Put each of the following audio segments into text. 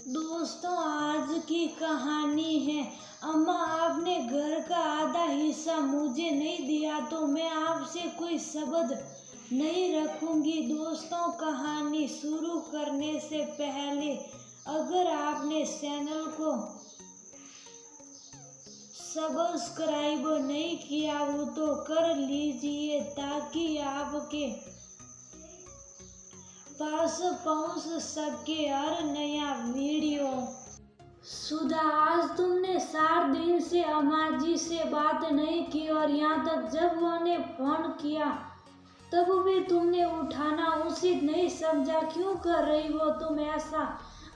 दोस्तों, आज की कहानी है। अम्मा, आपने घर का आधा हिस्सा मुझे नहीं दिया तो मैं आपसे कोई शब्द नहीं रखूंगी। दोस्तों, कहानी शुरू करने से पहले अगर आपने चैनल को सब्सक्राइब नहीं किया हो तो कर लीजिए ताकि आपके पास पहुंच सके हर नया वीडियो। सुधा, आज तुमने 4 दिन से अम्मा जी से बात नहीं की और यहाँ तक जब उन्होंने फोन किया तब भी तुमने उठाना उचित नहीं समझा। क्यों कर रही हो तुम ऐसा?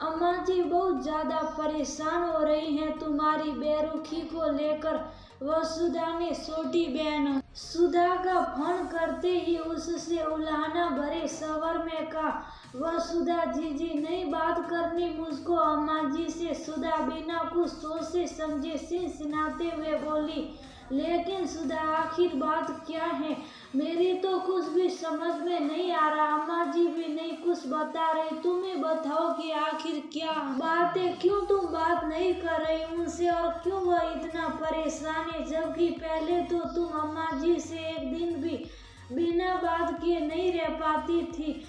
अम्मा जी बहुत ज्यादा परेशान हो रही हैं तुम्हारी बेरुखी को लेकर। वसुधा ने छोटी बहन सुधा का फोन करते ही उससे उलाहना भरे स्वर में कहा, वसुधा जीजी नहीं बात करनी मुझको अम्मा जी से। सुधा बिना कुछ सोचे समझे सिनसिनाते हुए बोली, लेकिन सुधा आखिर बात क्या है? मेरी तो कुछ भी समझ में नहीं आ रहा। अम्मा जी भी नहीं कुछ बता रही। तुम ही बताओ कि आखिर क्या बात है? क्यों तुम बात नहीं कर रही उनसे और क्यों वह इतना परेशान है? जबकि पहले तो तुम अम्मा जी से एक दिन भी बिना बात किए नहीं रह पाती थी।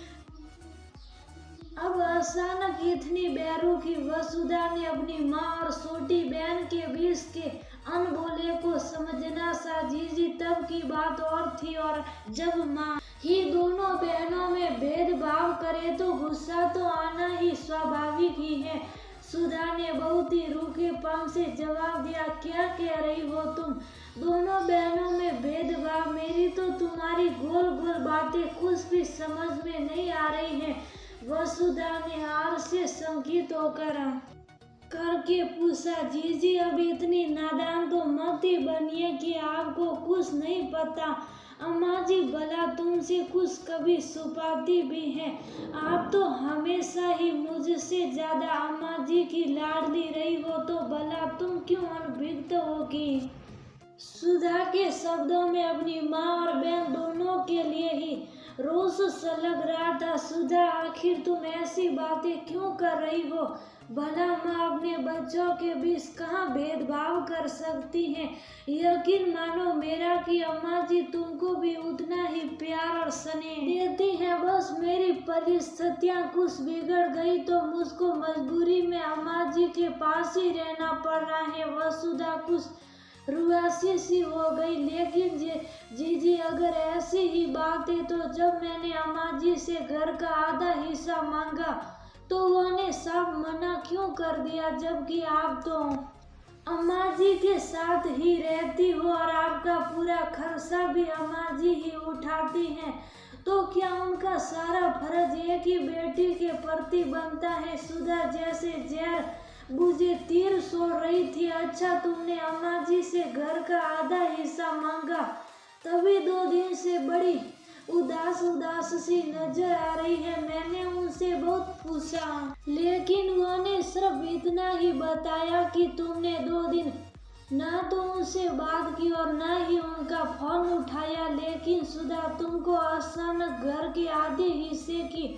अब अचानक इतनी बेरुखी? वसुधा ने अपनी माँ और छोटी बहन के बीच के अनबोले को समझना सा। जीजी तब की बात और थी, और जब माँ ही दोनों बहनों में भेदभाव करे तो गुस्सा तो आना ही स्वाभाविक ही है। सुधा ने बहुत ही रूखेपन से जवाब दिया, क्या कह रही हो तुम? दोनों बहनों में भेदभाव? मेरी तो तुम्हारी गोल गोल बातें कुछ भी समझ में नहीं आ रही है। वसुधा ने हार से शंकित होकर करके पूछा, जीजी अब इतनी नादान तो मत ही बनिए कि आपको कुछ नहीं पता। अम्मा जी भला तुमसे कुछ कभी छुपाती भी हैं? आप तो हमेशा ही मुझसे ज्यादा अम्मा जी की लाडली रही हो, तो भला तुम क्यों अनभिज्ञ होगी? सुधा के शब्दों में अपनी माँ और बहन दोनों के लिए ही रोष सलग रहा था। सुधा, आखिर तुम ऐसी बातें क्यों कर रही हो? भला माँ अपने बच्चों के बीच कहाँ भेदभाव कर सकती हैं? यकीन मानो मेरा कि अम्मा जी तुमको भी उतना ही प्यार और स्नेह देती हैं। बस मेरी परिस्थितियाँ कुछ बिगड़ गई तो मुझको मजबूरी में अम्मा जी के पास ही रहना पड़ रहा है। वसुधा कुछ रुआसी सी हो गई, लेकिन जीजी अगर ऐसी ही बात है तो जब मैंने अम्मा जी से घर का आधा हिस्सा मांगा तो उन्होंने साफ मना क्यों कर दिया? जबकि आप तो अम्मा जी के साथ ही रहती हो और आपका पूरा खर्चा भी अम्मा जी ही उठाती हैं, तो क्या उनका सारा फर्ज एक ही बेटी के प्रति बनता है? सुधा जैसे जहर बुझे तीर छोड़ रही थी। अच्छा, तुमने अम्मा जी से घर का आधा हिस्सा मांगा, तभी 2 दिन से बड़ी उदास उदास सी नजर आ रही है। मैंने उनसे बहुत पूछा, लेकिन उन्होंने सिर्फ इतना ही बताया कि तुमने 2 दिन ना तो उनसे बात की और ना ही उनका फोन उठाया। लेकिन सुधा, तुमको अचानक घर के आधे हिस्से की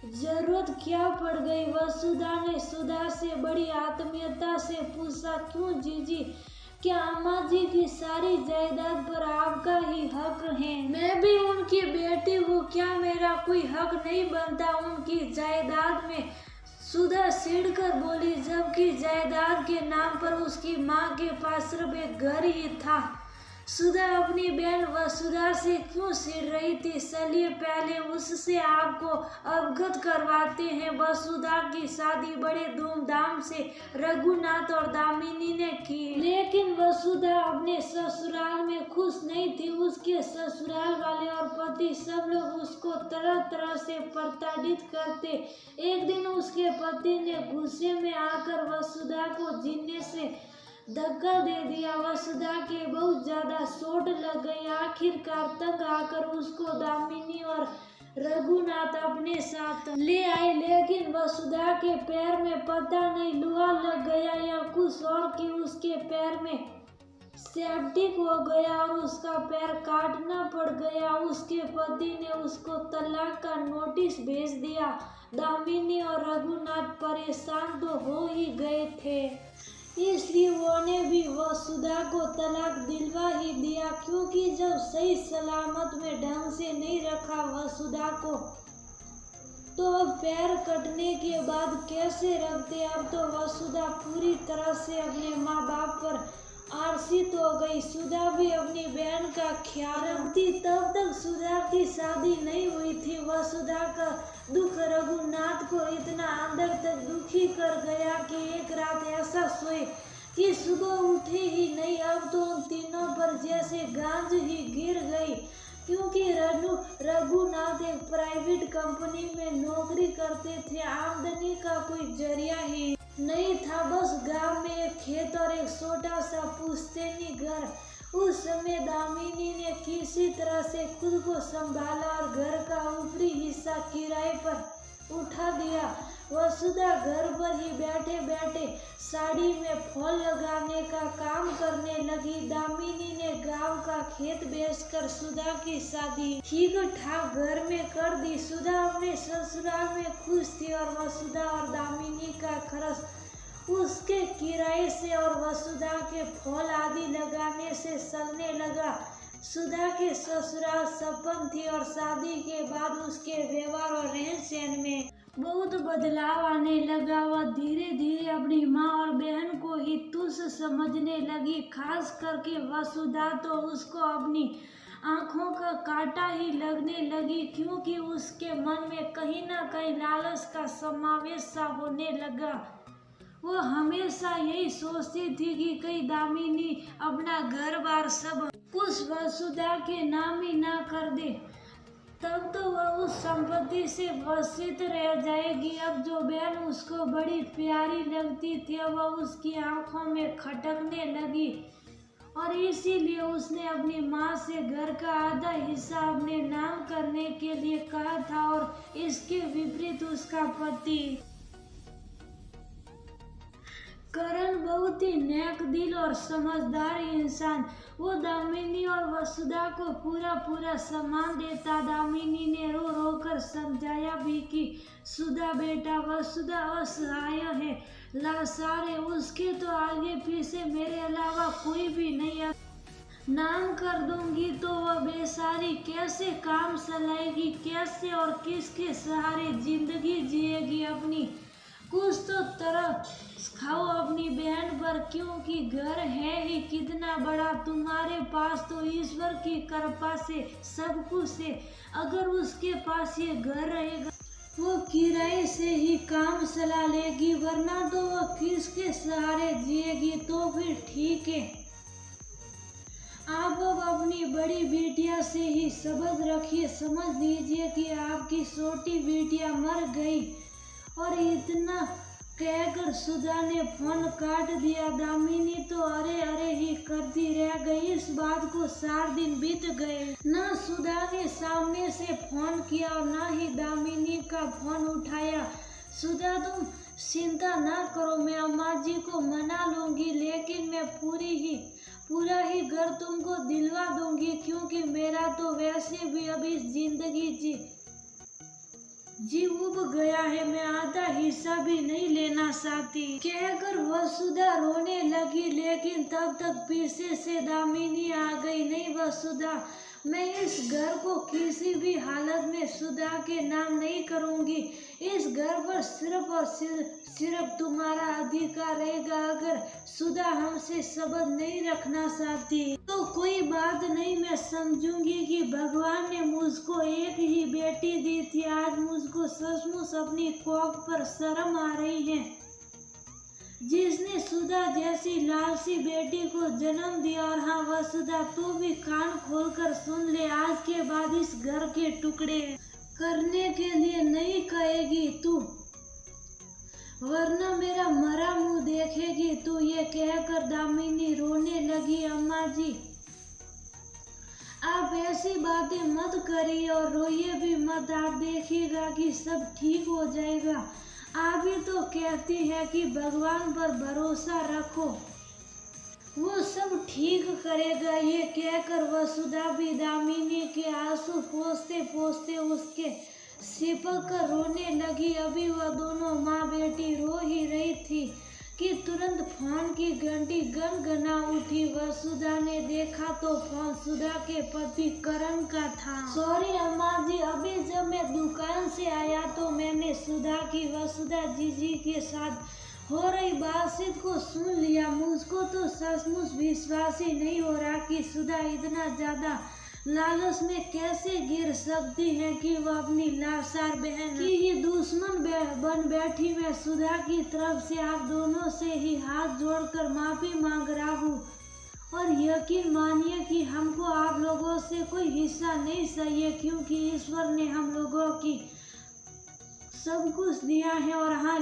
जरूरत क्या पड़ गई? वसुधा ने सुधा से बड़ी आत्मीयता से पूछा, क्यों जीजी, क्या अम्मा जी की सारी जायदाद पर आपका ही हक है? मैं भी उनकी बेटी हूँ, क्या मेरा कोई हक नहीं बनता उनकी जायदाद में? सुधा चिढ़कर बोली, जबकि जायदाद के नाम पर उसकी माँ के पास सिर्फ एक घर ही था। सुधा अपनी बहन वसुधा से क्यों चिढ़ रही थी? चलिए पहले उससे आपको अवगत करवाते हैं। वसुधा की शादी बड़े धूमधाम से रघुनाथ और दामिनी ने की, लेकिन वसुधा अपने ससुराल में खुश नहीं थी। उसके ससुराल वाले और पति सब लोग उसको तरह तरह से प्रताड़ित करते। एक दिन उसके पति ने गुस्से में आकर वसुधा को जीने से धक्का दे दिया। वसुधा के बहुत ज्यादा चोट लग गई। आखिरकार तंग आकर उसको दामिनी और रघुनाथ अपने साथ ले आए, लेकिन वसुधा के पैर में पता नहीं लोहा लग गया या कुछ और कि उसके पैर में सेप्टिक हो गया और उसका पैर काटना पड़ गया। उसके पति ने उसको तलाक का नोटिस भेज दिया। दामिनी और रघुनाथ परेशान तो हो ही गए थे, इसलिए उन्होंने भी वसुधा को तलाक दिलवा ही दिया, क्योंकि जब सही सलामत में ढंग से नहीं रखा वसुधा को, तो अब पैर कटने के बाद कैसे रखते। अब तो वसुधा पूरी तरह से अपने माँ बाप पर आश्रित हो गई। सुधा भी अपनी बहन का ख्याल रखती। तब तक सुधा की शादी नहीं हुई थी। वसुधा का दुख रघुनाथ को इतना अंदर तक दुखी कर गया कि एक रात ऐसा सोए कि सुबह उठे ही नहीं। अब तो उन तीनों पर जैसे गांज ही गिर गई, क्योंकि रघुनाथ एक प्राइवेट कंपनी में नौकरी करते थे। आमदनी का कोई जरिया ही नहीं था। बस गांव में एक खेत और एक छोटा सा पुश्तैनी घर। उस समय दामिनी ने किसी तरह से खुद को संभाला और घर का ऊपरी हिस्सा किराए पर उठा दिया। वसुधा घर पर ही बैठे बैठे साड़ी में फॉल लगाने का काम करने लगी। दामिनी ने गांव का खेत बेचकर सुधा की शादी ठीक ठाक घर में कर दी। सुधा अपने ससुराल में खुश थी और वसुधा और दामिनी का खर्च उसके किराए से और वसुधा के फॉल आदि लगाने से चलने लगा। सुधा के ससुराल सपन थी और शादी के बाद उसके व्यवहार और रहन सहन में बहुत बदलाव आने लगा। वह धीरे धीरे अपनी माँ और बहन को ही तुच्छ समझने लगी। खास करके वसुधा तो उसको अपनी आंखों का कांटा ही लगने लगी, क्योंकि उसके मन में कहीं ना कहीं लालच का समावेश सा होने लगा। वो हमेशा यही सोचती थी कि कहीं दामिनी अपना घर बार सब कुछ वसुधा के नाम ही ना कर दे, तब तो वह उस संपत्ति से वंचित रह जाएगी। अब जो बहन उसको बड़ी प्यारी लगती थी वह उसकी आंखों में खटकने लगी और इसीलिए उसने अपनी माँ से घर का आधा हिस्सा अपने नाम करने के लिए कहा था। और इसके विपरीत उसका पति करण बहुत ही नेक दिल और समझदार इंसान, वो दामिनी और वसुधा को पूरा सम्मान देता। दामिनी ने रो रो कर समझाया भी कि सुधा बेटा, वसुधा असहाय है, लाचार है, उसके तो आगे पीछे मेरे अलावा कोई भी नहीं है। नाम कर दूंगी तो वह बेचारी कैसे काम चलाएगी, कैसे और किसके सहारे जिंदगी जिएगी अपनी। कुछ तो तरह खाओ अपनी बहन पर, क्योंकि घर है ही कितना बड़ा तुम्हारे पास, तो ईश्वर की कृपा से सब कुछ है। अगर उसके पास ये घर रहेगा वो किराए से ही काम चला लेगी, वरना तो वो किसके सहारे जिएगी। तो फिर ठीक है, आप अब अपनी बड़ी बेटिया से ही समझ रखिए। समझ लीजिए कि आपकी छोटी बेटिया मर गई। और इतना कहकर सुधा ने फोन काट दिया। दामिनी तो अरे अरे ही करती रह गई। इस बात को 4 दिन बीत गए। न सुधा ने सामने से फोन किया और न ही दामिनी का फोन उठाया। सुधा, तुम चिंता ना करो, मैं अम्मा जी को मना लूंगी, लेकिन मैं पूरा ही घर तुमको दिलवा दूंगी, क्योंकि मेरा तो वैसे भी अभी जिंदगी जी उब गया है, मैं आधा हिस्सा भी नहीं लेना चाहती, कहकर वसुधा रोने लगी। लेकिन तब तक पीछे से दामिनी आ गई। नहीं वसुधा, मैं इस घर को किसी भी हालत में सुधा के नाम नहीं करूंगी। इस घर पर सिर्फ और सिर्फ तुम्हारा अधिकार रहेगा। अगर सुधा हमसे संबंध नहीं रखना चाहती तो कोई बात नहीं, मैं समझूंगी कि भगवान ने मुझको एक ही बेटी दी थी। आज मुझको सचमुच अपनी कोख पर शर्म आ रही है, जिसने सुधा जैसी लालची बेटी को जन्म दिया। और हाँ वसुधा, तू भी कान खोलकर सुन ले, आज के बाद इस घर के टुकड़े करने के लिए नहीं कहेगी तू, वरना मेरा मरा मुंह देखेगी तू। ये कहकर दामिनी रोने लगी। अम्मा जी, आप ऐसी बातें मत करिए और रोइए भी मत, आप देखिएगा कि सब ठीक हो जाएगा। आप ही तो कहती है कि भगवान पर भरोसा रखो। वो सब ठीक करेगा, ये कहकर वसुधा भी दामिनी के आंसू पोंछते पोंछते उसके सिपक कर रोने लगी। अभी वह दोनों माँ बेटी रो ही रही थी कि तुरंत फोन की घंटी गनगना उठी। वसुधा ने देखा तो फोन सुधा के पति करण का था। सॉरी अम्मा जी, अभी जब मैं दुकान से आया तो मैंने सुधा की वसुधा जीजी के साथ हो रही बातचीत को सुन लिया। मुझको तो सचमुच विश्वास ही नहीं हो रहा कि सुधा इतना ज्यादा लालच में कैसे गिर सकती है कि वह अपनी लाचार बहन की ही दुश्मन बन बैठी। मैं सुधा की तरफ से आप दोनों से ही हाथ जोड़कर माफी मांग रहा हूँ और यकीन मानिए कि हमको आप लोगों से कोई हिस्सा नहीं चाहिए, क्योंकि ईश्वर ने हम लोगों की सब कुछ दिया है। और हाँ,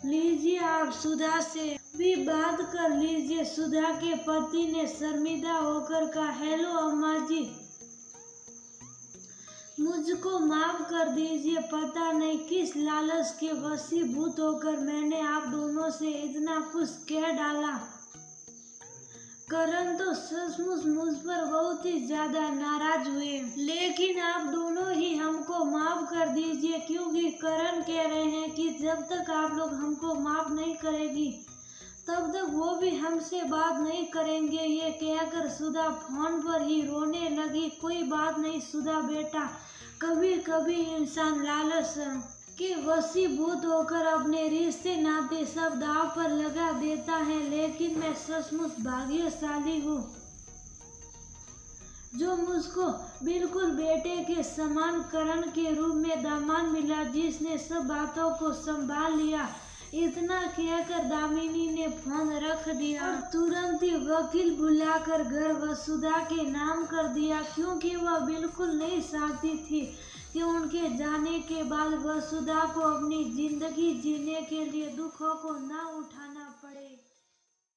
लीजिए आप सुधा से भी बात कर लीजिए। सुधा के पति ने शर्मिंदा होकर कहा, हेलो अम्मा जी, मुझको माफ कर दीजिए। पता नहीं किस लालच के वशीभूत होकर मैंने आप दोनों से इतना कुछ कह डाला। करण तो सचमुच मुझ पर बहुत ही ज्यादा नाराज हुए, लेकिन आप दोनों ही हमको माफ कर दीजिए, क्योंकि करण कह रहे हैं कि जब तक आप लोग हमको माफ नहीं करेगी तब तक वो भी हमसे बात नहीं करेंगे। ये कहकर सुधा फोन पर ही रोने लगी। कोई बात नहीं सुधा बेटा, कभी कभी इंसान लालच के वशीभूत होकर अपने रिश्ते नाते सब दांव पर लगा देता है, लेकिन मैं सचमुच भाग्यशाली हूँ जो मुझको बिल्कुल बेटे के समान करण के रूप में दामाद मिला, जिसने सब बातों को संभाल लिया। इतना कहकर दामिनी ने फोन रख दिया और तुरंत ही वकील बुलाकर घर वसुधा के नाम कर दिया, क्योंकि वह बिल्कुल नहीं चाहती थी कि उनके जाने के बाद वसुधा को अपनी जिंदगी जीने के लिए दुखों को न उठाना पड़े।